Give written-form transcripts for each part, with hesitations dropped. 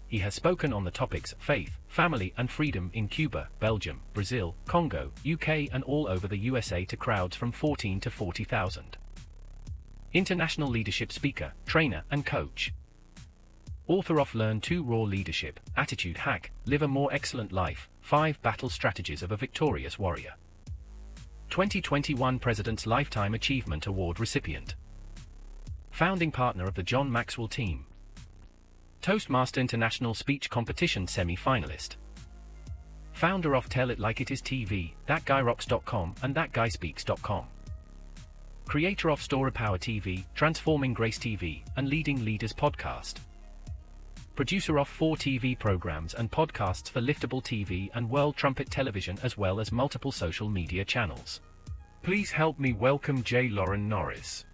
He has spoken on the topics faith, family and freedom in Cuba, Belgium, Brazil, Congo, UK and all over the USA to crowds from 14 to 40,000. International leadership speaker, trainer and coach. Author of Learn to Raw Leadership, Attitude Hack, Live a More Excellent Life, 5 Battle Strategies of a Victorious Warrior. 2021 President's Lifetime Achievement Award recipient. Founding partner of the John Maxwell team. Toastmaster International Speech Competition semi-finalist. Founder of Tell It Like It Is TV, ThatGuyRocks.com and ThatGuySpeaks.com. Creator of Story Power TV, Transforming Grace TV, and Leading Leaders Podcast. Producer of 4 TV programs and podcasts for Liftable TV and World Trumpet Television as well as multiple social media channels. Please help me welcome J Loren Norris.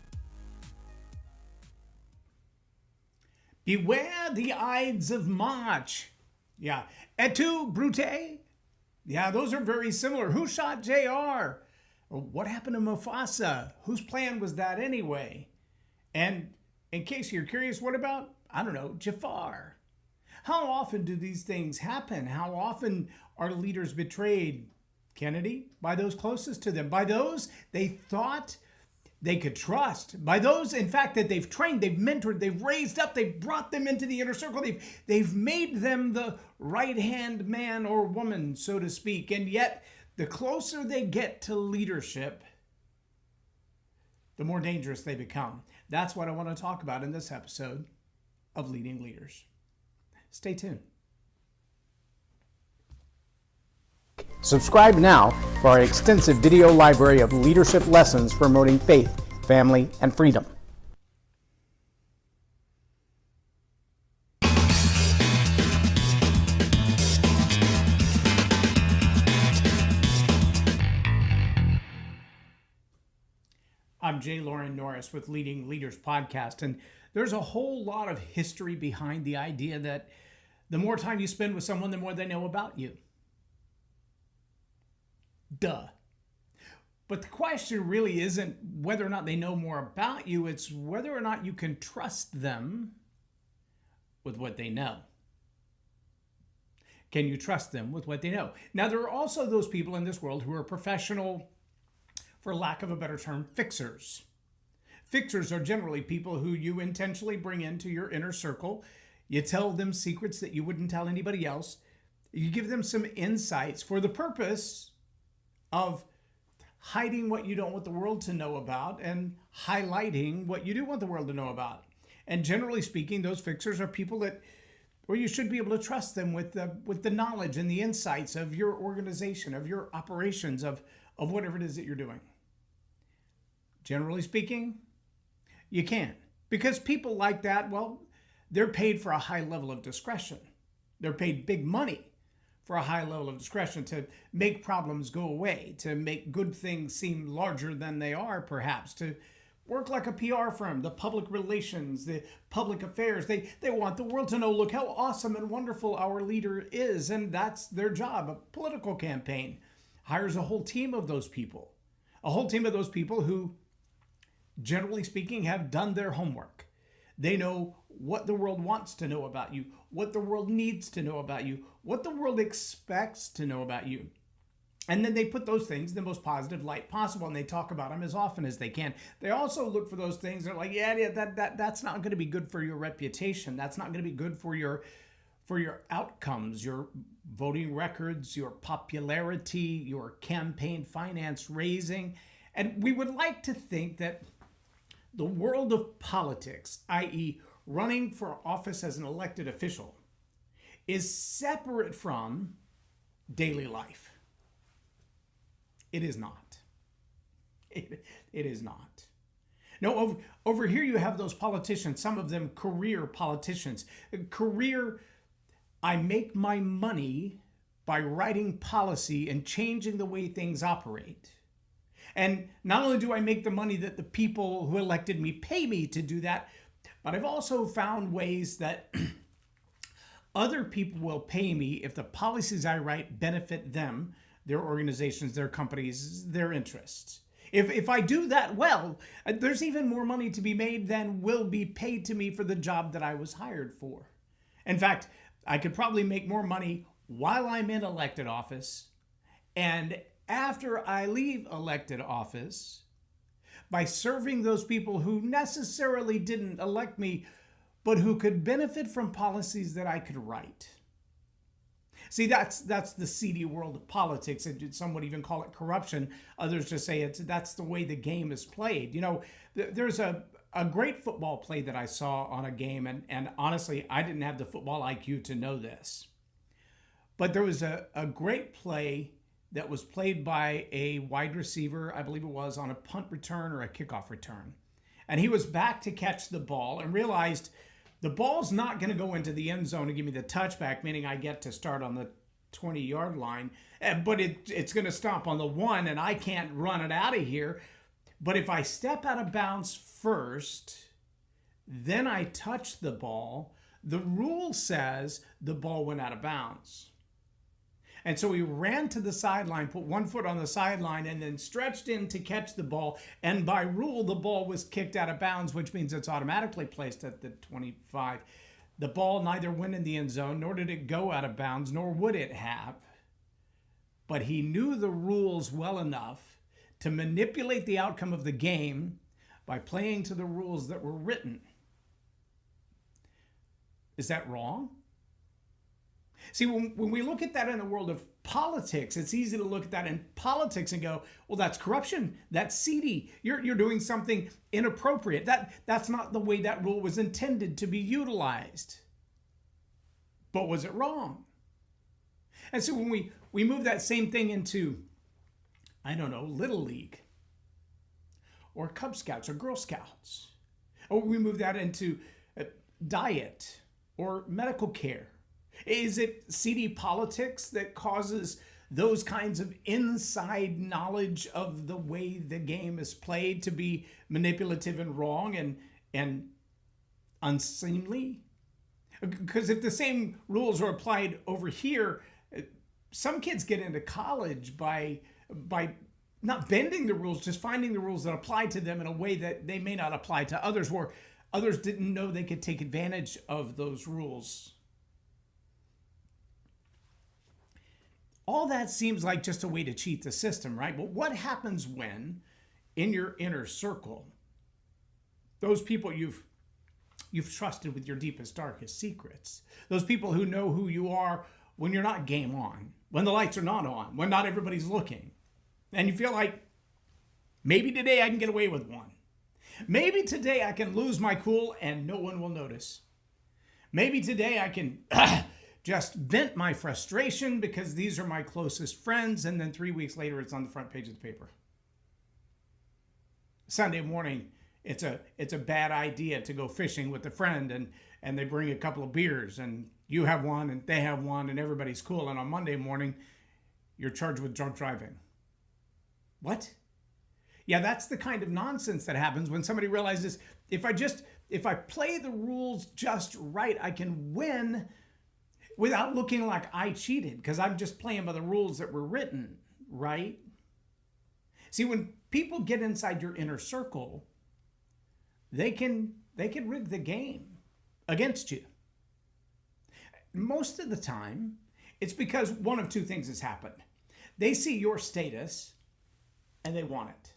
Beware the Ides of March. Yeah. Et tu, Brute? Yeah, those are very similar. Who shot JR? What happened to Mufasa? Whose plan was that anyway? And in case you're curious, what about, I don't know, Jafar? How often do these things happen? How often are leaders betrayed? Kennedy, by those closest to them, by those they thought they could trust, by those, in fact, that they've trained, they've mentored, they've raised up, they've brought them into the inner circle, they've made them the right-hand man or woman, so to speak. And yet, the closer they get to leadership, the more dangerous they become. That's what I want to talk about in this episode of Leading Leaders. Stay tuned. Subscribe now for our extensive video library of leadership lessons promoting faith, family, and freedom. I'm J Loren Norris with Leading Leaders Podcast, and there's a whole lot of history behind the idea that the more time you spend with someone, the more they know about you. Duh. But the question really isn't whether or not they know more about you, it's whether or not you can trust them with what they know. Can you trust them with what they know? Now, there are also those people in this world who are professional, for lack of a better term, fixers. Fixers are generally people who you intentionally bring into your inner circle. You tell them secrets that you wouldn't tell anybody else. You give them some insights for the purpose of hiding what you don't want the world to know about and highlighting what you do want the world to know about. And generally speaking, those fixers are people that, or you should be able to trust them with the knowledge and the insights of your organization, of your operations, of whatever it is that you're doing. Generally speaking, you can. Because people like that, well, they're paid for a high level of discretion. They're paid big money for a high level of discretion to make problems go away, to make good things seem larger than they are, perhaps, to work like a PR firm, the public relations, the public affairs. They want the world to know, look how awesome and wonderful our leader is, and that's their job. A political campaign hires a whole team of those people. A whole team of those people who, generally speaking, have done their homework. They know what the world wants to know about you, what the world needs to know about you, what the world expects to know about you. And then they put those things in the most positive light possible, and they talk about them as often as they can. They also look for those things. They're like, yeah, that's not going to be good for your reputation. That's not going to be good for your outcomes, your voting records, your popularity, your campaign finance raising. And we would like to think that the world of politics, i.e., running for office as an elected official, is separate from daily life. It is not. It is not. No, over here you have those politicians, some of them career politicians. I make my money by writing policy and changing the way things operate. And not only do I make the money that the people who elected me pay me to do that, but I've also found ways that other people will pay me if the policies I write benefit them, their organizations, their companies, their interests. If I do that well, there's even more money to be made than will be paid to me for the job that I was hired for. In fact, I could probably make more money while I'm in elected office and after I leave elected office by serving those people who necessarily didn't elect me, but who could benefit from policies that I could write. See, that's the seedy world of politics. Some would even call it corruption. Others just say that's the way the game is played. You know, there's a great football play that I saw on a game, and honestly, I didn't have the football IQ to know this. But there was a great play that was played by a wide receiver, I believe it was, on a punt return or a kickoff return. And he was back to catch the ball and realized the ball's not going to go into the end zone and give me the touchback, meaning I get to start on the 20-yard line, but it's going to stop on the 1 and I can't run it out of here. But if I step out of bounds first, then I touch the ball, the rule says the ball went out of bounds. And so he ran to the sideline, put one foot on the sideline, and then stretched in to catch the ball. And by rule, the ball was kicked out of bounds, which means it's automatically placed at the 25. The ball neither went in the end zone, nor did it go out of bounds, nor would it have. But he knew the rules well enough to manipulate the outcome of the game by playing to the rules that were written. Is that wrong? See, when we look at that in the world of politics, it's easy to look at that in politics and go, well, that's corruption. That's seedy. You're doing something inappropriate. That's not the way that rule was intended to be utilized. But was it wrong? And so when we move that same thing into, I don't know, Little League or Cub Scouts or Girl Scouts, or we move that into diet or medical care. Is it seedy politics that causes those kinds of inside knowledge of the way the game is played to be manipulative and wrong and unseemly? Because if the same rules are applied over here, some kids get into college by not bending the rules, just finding the rules that apply to them in a way that they may not apply to others, where others didn't know they could take advantage of those rules. All that seems like just a way to cheat the system, right? But what happens when, in your inner circle, those people you've trusted with your deepest, darkest secrets, those people who know who you are when you're not game on, when the lights are not on, when not everybody's looking, and you feel like, maybe today I can get away with one. Maybe today I can lose my cool and no one will notice. Maybe today I can just vent my frustration because these are my closest friends, and then 3 weeks later it's on the front page of the paper. Sunday morning, it's a bad idea to go fishing with a friend, and they bring a couple of beers, and you have one and they have one and everybody's cool, and on Monday morning you're charged with drunk driving. What? Yeah, that's the kind of nonsense that happens when somebody realizes if I play the rules just right, I can win without looking like I cheated because I'm just playing by the rules that were written, right? See, when people get inside your inner circle, they can rig the game against you. Most of the time, it's because one of two things has happened. They see your status and they want it.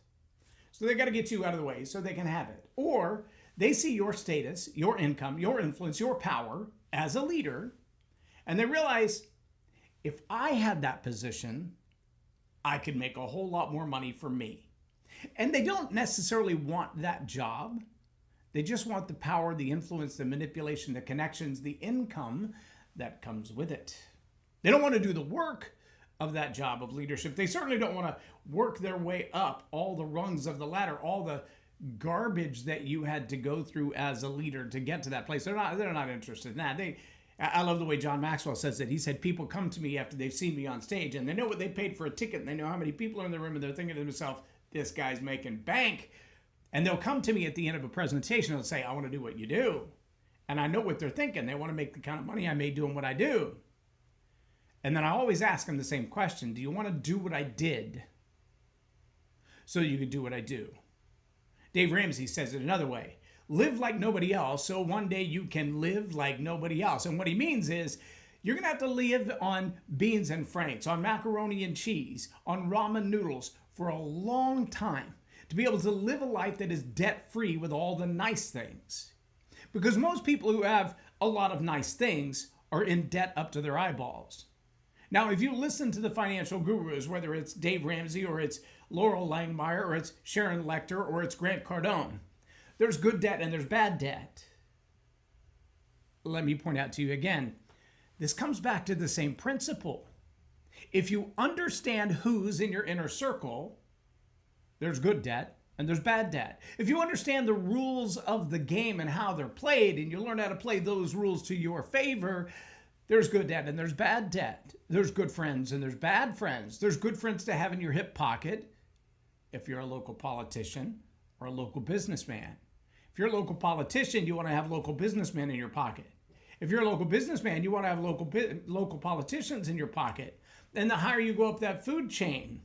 So they got to get you out of the way so they can have it. Or they see your status, your income, your influence, your power as a leader, and they realize, if I had that position, I could make a whole lot more money for me. And they don't necessarily want that job. They just want the power, the influence, the manipulation, the connections, the income that comes with it. They don't want to do the work of that job of leadership. They certainly don't want to work their way up all the rungs of the ladder, all the garbage that you had to go through as a leader to get to that place. They're not interested in that. I love the way John Maxwell says that. He said, people come to me after they've seen me on stage and they know what they paid for a ticket and they know how many people are in the room and they're thinking to themselves, this guy's making bank. And they'll come to me at the end of a presentation and say, I want to do what you do. And I know what they're thinking. They want to make the kind of money I made doing what I do. And then I always ask them the same question. Do you want to do what I did so you can do what I do? Dave Ramsey says it another way. live like nobody else so one day you can live like nobody else. And what he means is you're going to have to live on beans and franks, on macaroni and cheese, on ramen noodles for a long time to be able to live a life that is debt-free with all the nice things. Because most people who have a lot of nice things are in debt up to their eyeballs. Now, if you listen to the financial gurus, whether it's Dave Ramsey or it's Laurel Langmeyer or it's Sharon Lechter or it's Grant Cardone, there's good debt and there's bad debt. Let me point out to you again, this comes back to the same principle. If you understand who's in your inner circle, there's good debt and there's bad debt. If you understand the rules of the game and how they're played, and you learn how to play those rules to your favor, there's good debt and there's bad debt. There's good friends and there's bad friends. There's good friends to have in your hip pocket if you're a local politician or a local businessman. If you're a local politician, you want to have local businessmen in your pocket. If you're a local businessman, you want to have local politicians in your pocket. And the higher you go up that food chain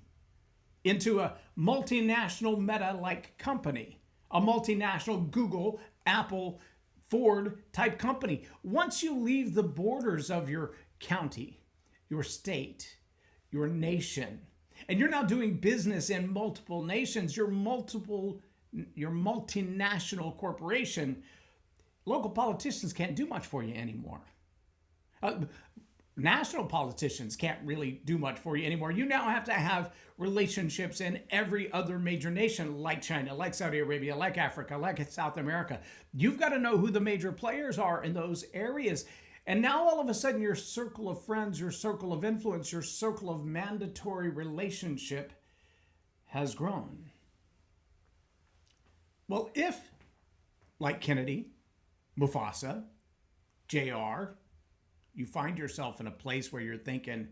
into a multinational Meta-like company, a multinational Google, Apple, Ford type company. Once you leave the borders of your county, your state, your nation, and you're now doing business in multiple nations, your multinational corporation, local politicians can't do much for you anymore. National politicians can't really do much for you anymore. You now have to have relationships in every other major nation, like China, like Saudi Arabia, like Africa, like South America. You've got to know who the major players are in those areas. And now all of a sudden your circle of friends, your circle of influence, your circle of mandatory relationship has grown. Well, if, like Kennedy, Mufasa, JR, you find yourself in a place where you're thinking,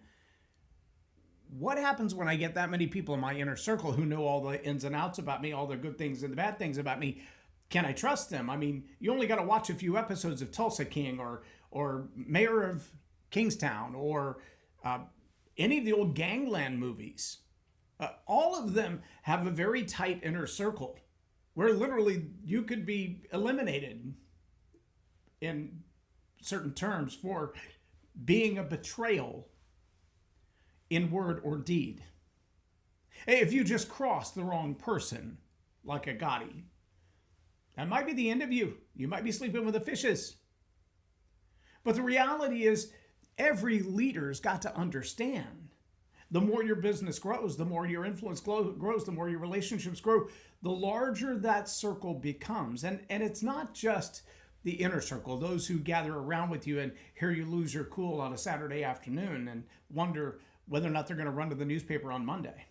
what happens when I get that many people in my inner circle who know all the ins and outs about me, all the good things and the bad things about me? Can I trust them? I mean, you only got to watch a few episodes of Tulsa King or Mayor of Kingstown or any of the old gangland movies. All of them have a very tight inner circle where literally you could be eliminated in certain terms for being a betrayal in word or deed. If you just cross the wrong person, like a Gotti, that might be the end of you. You might be sleeping with the fishes. But the reality is, every leader's got to understand. The more your business grows, the more your influence grows, the more your relationships grow, the larger that circle becomes. And it's not just the inner circle, those who gather around with you and hear you lose your cool on a Saturday afternoon and wonder whether or not they're going to run to the newspaper on Monday.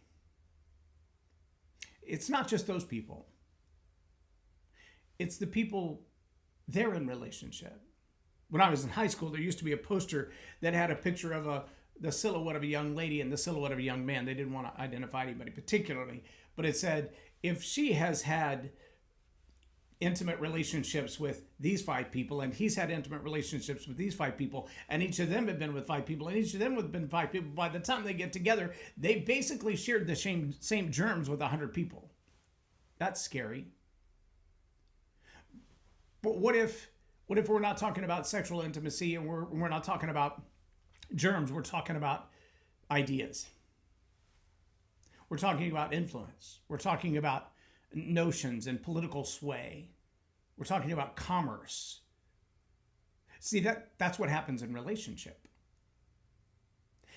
It's not just those people. It's the people they're in relationship. When I was in high school, there used to be a poster that had a picture of the silhouette of a young lady and the silhouette of a young man. They didn't want to identify anybody particularly, but it said, if she has had intimate relationships with these 5 people, and he's had intimate relationships with these 5 people, and each of them have been with 5 people, and each of them have been 5 people, by the time they get together, they basically shared the same germs with 100 people. That's scary. But what if we're not talking about sexual intimacy, and we're not talking about germs, we're talking about ideas. We're talking about influence. We're talking about notions and political sway. We're talking about commerce. See, that's what happens in relationship.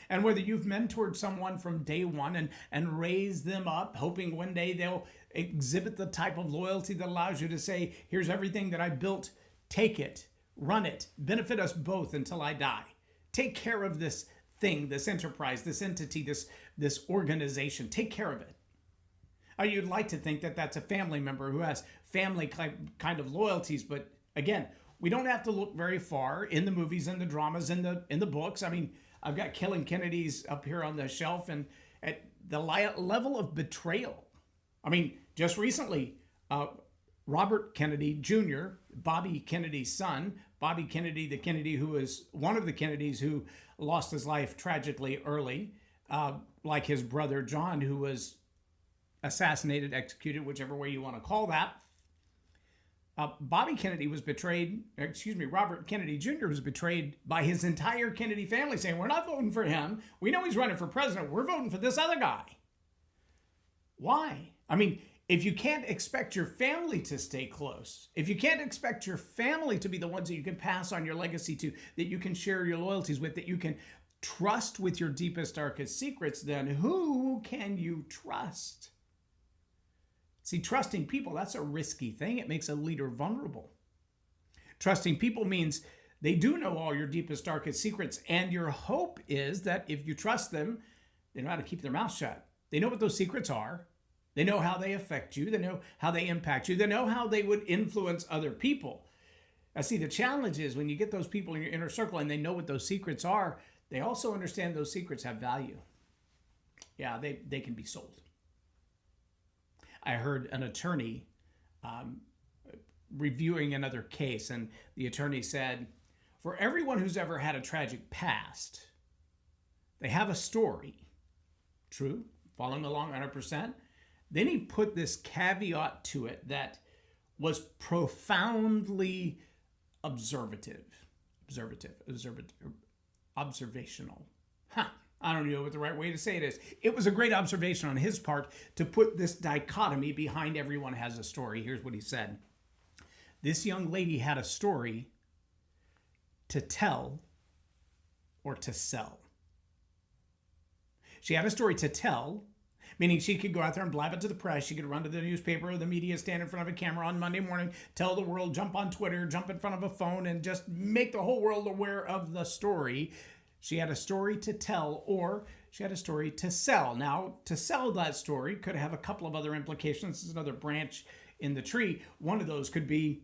And whether you've mentored someone from day one and raised them up, hoping one day they'll exhibit the type of loyalty that allows you to say, here's everything that I built, take it, run it, benefit us both until I die. Take care of this thing, this enterprise, this entity, this organization. Take care of it. You'd like to think that that's a family member who has family kind of loyalties, but again, we don't have to look very far in the movies and the dramas and in the books. I mean, I've got Killing Kennedys up here on the shelf, and at the level of betrayal. I mean, just recently, Robert Kennedy Jr., Bobby Kennedy's son, Bobby Kennedy, the Kennedy who was one of the Kennedys who lost his life tragically early, like his brother John, who was assassinated, executed, whichever way you want to call that. Robert Kennedy Jr. was betrayed by his entire Kennedy family saying, we're not voting for him. We know he's running for president. We're voting for this other guy. Why? I mean, if you can't expect your family to stay close, if you can't expect your family to be the ones that you can pass on your legacy to, that you can share your loyalties with, that you can trust with your deepest, darkest secrets, then who can you trust? See, trusting people, that's a risky thing. It makes a leader vulnerable. Trusting people means they do know all your deepest, darkest secrets, and your hope is that if you trust them, they know how to keep their mouth shut. They know what those secrets are. They know how they affect you. They know how they impact you. They know how they would influence other people. Now, see, the challenge is when you get those people in your inner circle and they know what those secrets are, they also understand those secrets have value. Yeah, they can be sold. I heard an attorney reviewing another case, and the attorney said, for everyone who's ever had a tragic past, they have a story. True, following along 100%. Then he put this caveat to it that was profoundly observational. I don't know what the right way to say it is. It was a great observation on his part to put this dichotomy behind everyone has a story. Here's what he said. This young lady had a story to tell or to sell. She had a story to tell, meaning she could go out there and blab it to the press. She could run to the newspaper or the media, stand in front of a camera on Monday morning, tell the world, jump on Twitter, jump in front of a phone, and just make the whole world aware of the story. She had a story to tell, or she had a story to sell. Now, to sell that story could have a couple of other implications. This is another branch in the tree. One of those could be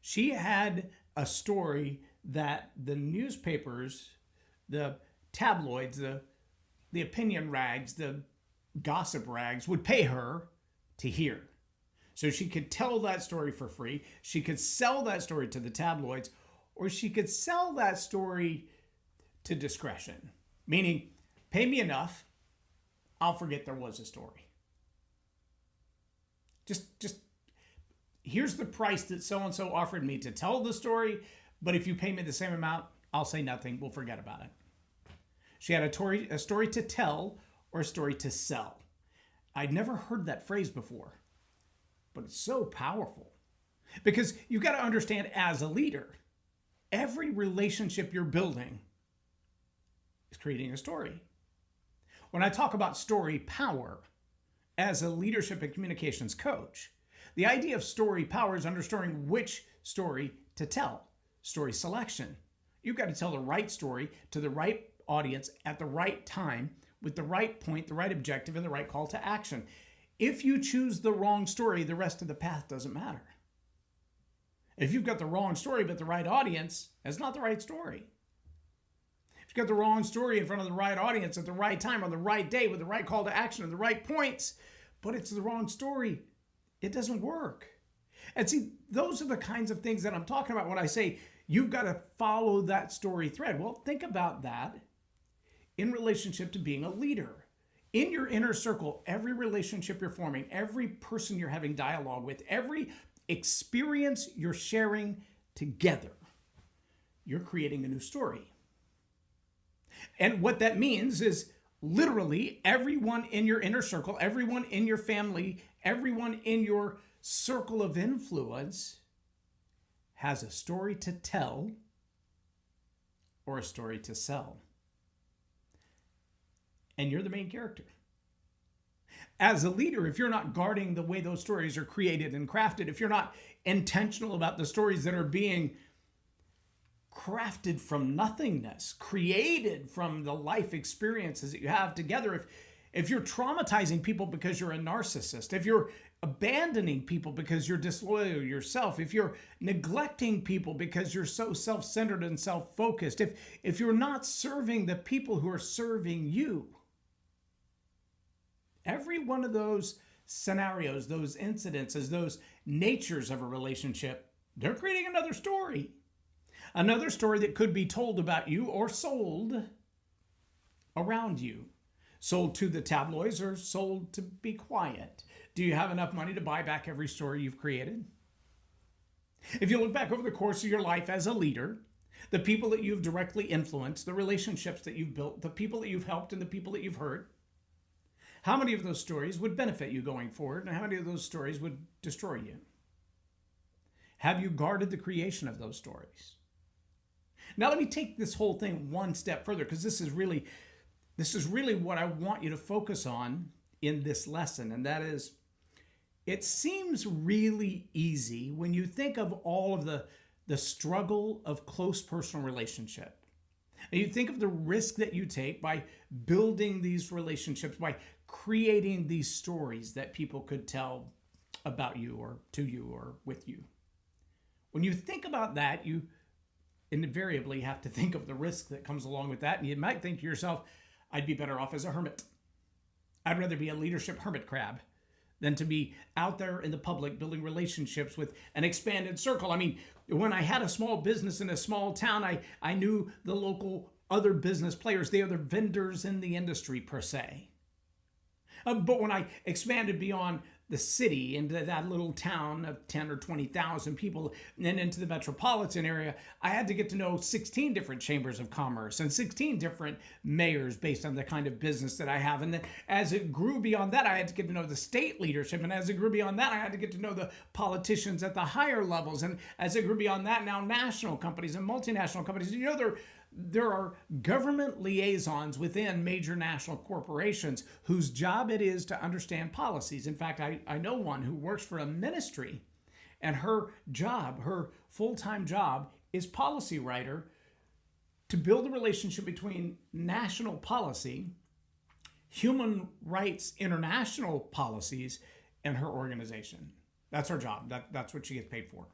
she had a story that the newspapers, the tabloids, the opinion rags, the gossip rags would pay her to hear. So she could tell that story for free. She could sell that story to the tabloids, or she could sell that story to discretion, meaning pay me enough, I'll forget there was a story. Just here's the price that so-and-so offered me to tell the story, but if you pay me the same amount, I'll say nothing, we'll forget about it. She had a story to tell or a story to sell. I'd never heard that phrase before, but it's so powerful because you've got to understand as a leader, every relationship you're building is creating a story. When I talk about story power as a leadership and communications coach, the idea of story power is understanding which story to tell. Story selection. You've got to tell the right story to the right audience at the right time with the right point, the right objective, and the right call to action. If you choose the wrong story, the rest of the path doesn't matter. If you've got the wrong story but the right audience, that's not the right story. If you've got the wrong story in front of the right audience at the right time on the right day with the right call to action and the right points, but it's the wrong story, it doesn't work. And see, those are the kinds of things that I'm talking about when I say you've got to follow that story thread. Well, think about that in relationship to being a leader. In your inner circle, every relationship you're forming, every person you're having dialogue with, every experience you're sharing together, you're creating a new story. And what that means is literally everyone in your inner circle, everyone in your family, everyone in your circle of influence has a story to tell or a story to sell. And you're the main character. As a leader, if you're not guarding the way those stories are created and crafted, if you're not intentional about the stories that are being crafted from nothingness, created from the life experiences that you have together, if you're traumatizing people because you're a narcissist, if you're abandoning people because you're disloyal yourself, if you're neglecting people because you're so self-centered and self-focused, if you're not serving the people who are serving you, every one of those scenarios, those incidences, those natures of a relationship, they're creating another story. Another story that could be told about you or sold around you. Sold to the tabloids or sold to be quiet. Do you have enough money to buy back every story you've created? If you look back over the course of your life as a leader, the people that you've directly influenced, the relationships that you've built, the people that you've helped, and the people that you've hurt, how many of those stories would benefit you going forward, and how many of those stories would destroy you? Have you guarded the creation of those stories? Now let me take this whole thing one step further, because this is really what I want you to focus on in this lesson, and that is, it seems really easy when you think of all of the struggle of close personal relationship. And you think of the risk that you take by building these relationships, by creating these stories that people could tell about you or to you or with you. When you think about that, you invariably have to think of the risk that comes along with that. And you might think to yourself, I'd be better off as a hermit. I'd rather be a leadership hermit crab than to be out there in the public building relationships with an expanded circle. I mean, when I had a small business in a small town, I knew the local other business players, the other vendors in the industry per se. But when I expanded beyond the city into that little town of 10 or 20,000 people and into the metropolitan area, I had to get to know 16 different chambers of commerce and 16 different mayors based on the kind of business that I have. And then as it grew beyond that, I had to get to know the state leadership. And as it grew beyond that, I had to get to know the politicians at the higher levels. And as it grew beyond that, now national companies and multinational companies. You know, there are government liaisons within major national corporations whose job it is to understand policies. In fact, I know one who works for a ministry, and her job, her full-time job, is policy writer to build a relationship between national policy, human rights international policies, and her organization. That's her job. That's what she gets paid for.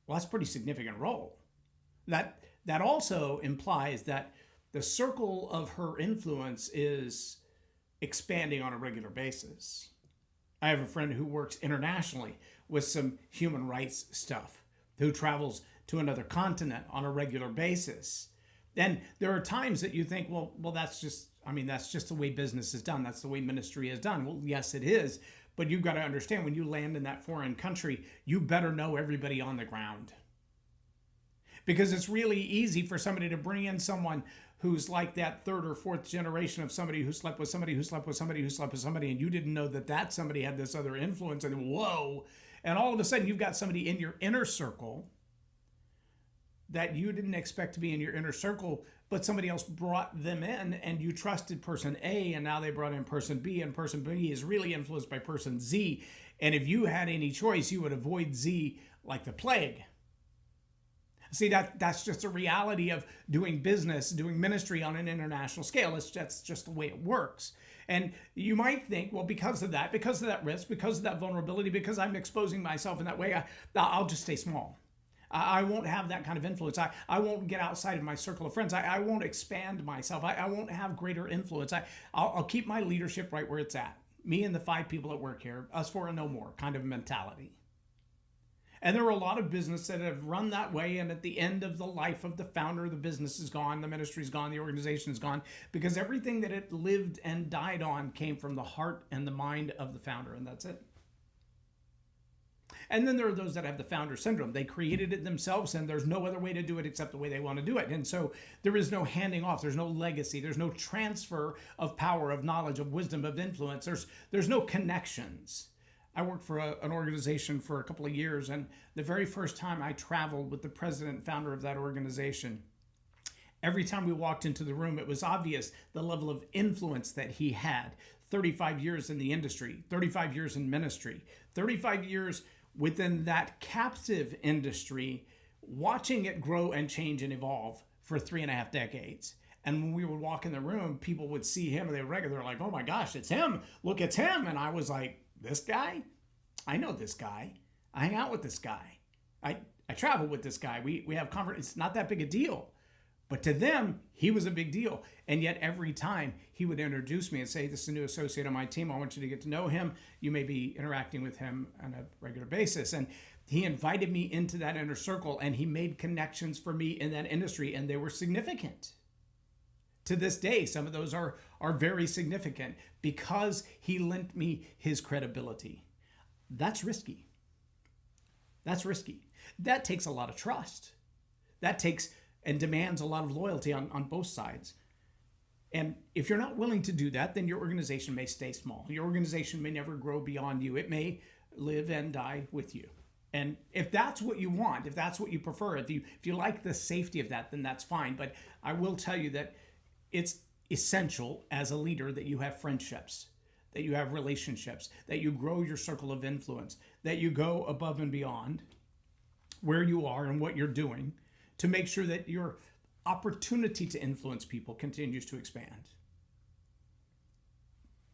Well, that's a pretty significant role. That also implies that the circle of her influence is expanding on a regular basis. I have a friend who works internationally with some human rights stuff, who travels to another continent on a regular basis. And there are times that you think, well, that's just the way business is done. That's the way ministry is done. Well, yes, it is. But you've got to understand, when you land in that foreign country, you better know everybody on the ground. Because it's really easy for somebody to bring in someone who's like that third or fourth generation of somebody who slept with somebody who slept with somebody who slept with somebody, and you didn't know that somebody had this other influence, and whoa. And all of a sudden you've got somebody in your inner circle that you didn't expect to be in your inner circle, but somebody else brought them in, and you trusted person A, and now they brought in person B, and person B is really influenced by person Z. And if you had any choice, you would avoid Z like the plague. See, that's just a reality of doing business, doing ministry on an international scale. That's just the way it works. And you might think, well, because of that risk, because of that vulnerability, because I'm exposing myself in that way, I'll just stay small. I won't have that kind of influence. I won't get outside of my circle of friends. I won't expand myself. I won't have greater influence. I'll keep my leadership right where it's at. Me and the 5 people that work here, us 4 and no more kind of mentality. And there are a lot of businesses that have run that way, and at the end of the life of the founder, the business is gone, the ministry is gone, the organization is gone, because everything that it lived and died on came from the heart and the mind of the founder, and that's it. And then there are those that have the founder syndrome. They created it themselves, and there's no other way to do it except the way they want to do it. And so there is no handing off. There's no legacy. There's no transfer of power, of knowledge, of wisdom, of influence. There's no connections. I worked for an organization for a couple of years, and the very first time I traveled with the president and founder of that organization, every time we walked into the room, it was obvious the level of influence that he had. 35 years in the industry, 35 years in ministry, 35 years within that captive industry, watching it grow and change and evolve for 3.5 decades. And when we would walk in the room, people would see him, and they're like, oh my gosh, it's him. Look, it's him. And I was like, this guy? I know this guy. I hang out with this guy. I travel with this guy. We have conversations. It's not that big a deal. But to them, he was a big deal. And yet every time he would introduce me and say, this is a new associate on my team. I want you to get to know him. You may be interacting with him on a regular basis. And he invited me into that inner circle, and he made connections for me in that industry, and they were significant. To this day, some of those are very significant because he lent me his credibility. That's risky. That's risky. That takes a lot of trust. That takes and demands a lot of loyalty on both sides. And if you're not willing to do that, then your organization may stay small. Your organization may never grow beyond you. It may live and die with you. And if that's what you want, if that's what you prefer, if you like the safety of that, then that's fine. But I will tell you that it's essential as a leader that you have friendships, that you have relationships, that you grow your circle of influence, that you go above and beyond where you are and what you're doing to make sure that your opportunity to influence people continues to expand.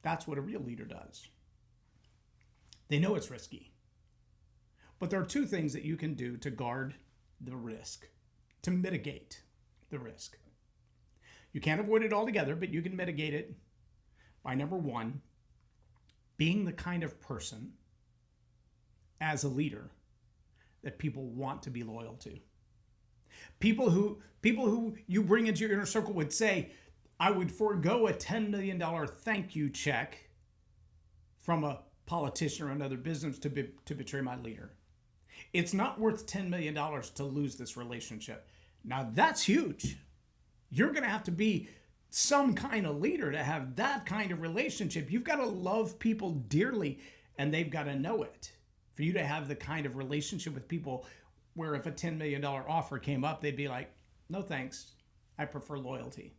That's what a real leader does. They know it's risky. But there are two things that you can do to guard the risk, to mitigate the risk. You can't avoid it altogether, but you can mitigate it by, number one, being the kind of person as a leader that people want to be loyal to. People who you bring into your inner circle would say, I would forego a $10 million thank you check from a politician or another business to betray my leader. It's not worth $10 million to lose this relationship. Now that's huge. You're going to have to be some kind of leader to have that kind of relationship. You've got to love people dearly, and they've got to know it. For you to have the kind of relationship with people where if a $10 million offer came up, they'd be like, no thanks, I prefer loyalty.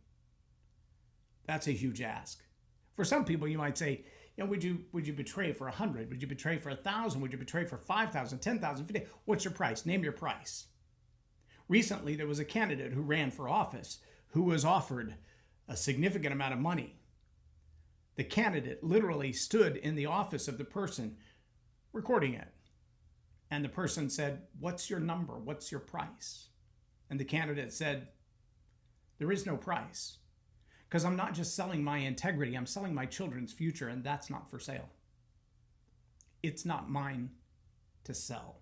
That's a huge ask. For some people, you might say, would you betray for 100? Would you betray for 1,000? Would you betray for 5,000, 10,000, 50? What's your price? Name your price. Recently, there was a candidate who ran for office who was offered a significant amount of money. The candidate literally stood in the office of the person recording it. And the person said, what's your number? What's your price? And the candidate said, there is no price. Because I'm not just selling my integrity, I'm selling my children's future, and that's not for sale. It's not mine to sell.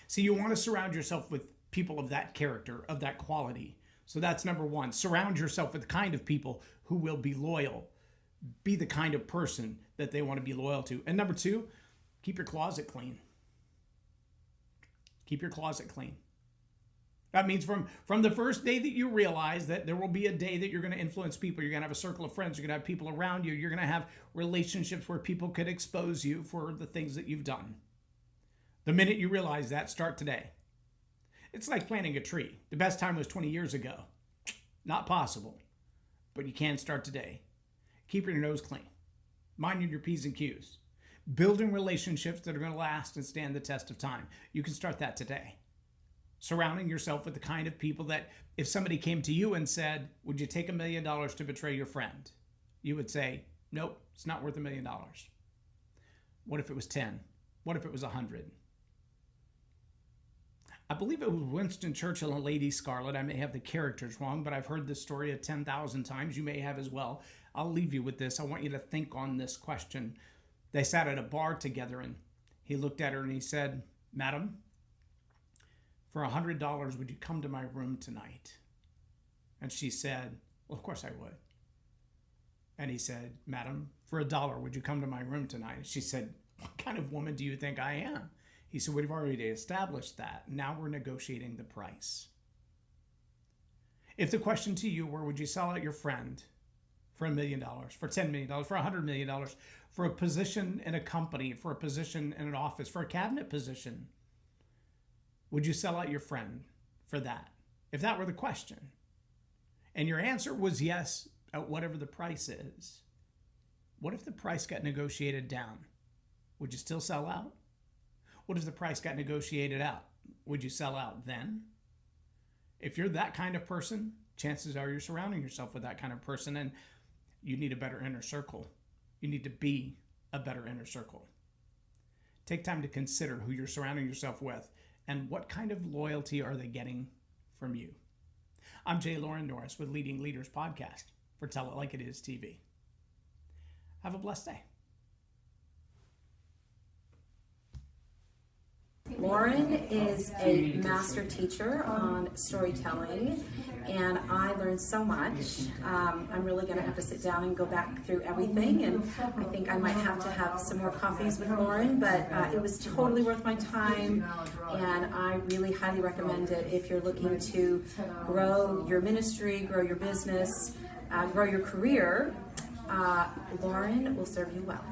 See, you want to surround yourself with people of that character, of that quality. So that's number one. Surround yourself with the kind of people who will be loyal. Be the kind of person that they want to be loyal to. And number two, keep your closet clean. Keep your closet clean. That means from the first day that you realize that there will be a day that you're going to influence people, you're going to have a circle of friends, you're going to have people around you, you're going to have relationships where people could expose you for the things that you've done. The minute you realize that, start today. It's like planting a tree. The best time was 20 years ago. Not possible, but you can start today. Keep your nose clean. Minding your P's and Q's. Building relationships that are going to last and stand the test of time. You can start that today. Surrounding yourself with the kind of people that if somebody came to you and said, would you take $1 million to betray your friend? You would say, nope, it's not worth $1 million. What if it was 10? What if it was 100? I believe it was Winston Churchill and Lady Scarlet. I may have the characters wrong, but I've heard this story 10,000 times. You may have as well. I'll leave you with this. I want you to think on this question. They sat at a bar together, and he looked at her and he said, Madam, for $100, would you come to my room tonight? And she said, well, of course I would. And he said, Madam, for $1, would you come to my room tonight? And she said, what kind of woman do you think I am? He said, we've already established that. Now we're negotiating the price. If the question to you were, would you sell out your friend for $1 million, for $10 million, for $100 million, for a position in a company, for a position in an office, for a cabinet position, would you sell out your friend for that? If that were the question, and your answer was yes, at whatever the price is, what if the price got negotiated down? Would you still sell out? What if the price got negotiated out? Would you sell out then? If you're that kind of person, chances are you're surrounding yourself with that kind of person, and you need a better inner circle. You need to be a better inner circle. Take time to consider who you're surrounding yourself with and what kind of loyalty are they getting from you. I'm J Loren Norris with Leading Leaders Podcast for Tell It Like It Is TV. Have a blessed day. Loren is a master teacher on storytelling, and I learned so much. I'm really going to have to sit down and go back through everything, and I think I might have to have some more coffees with Loren, but it was totally worth my time, and I really highly recommend it if you're looking to grow your ministry, grow your business, grow your career. Loren will serve you well.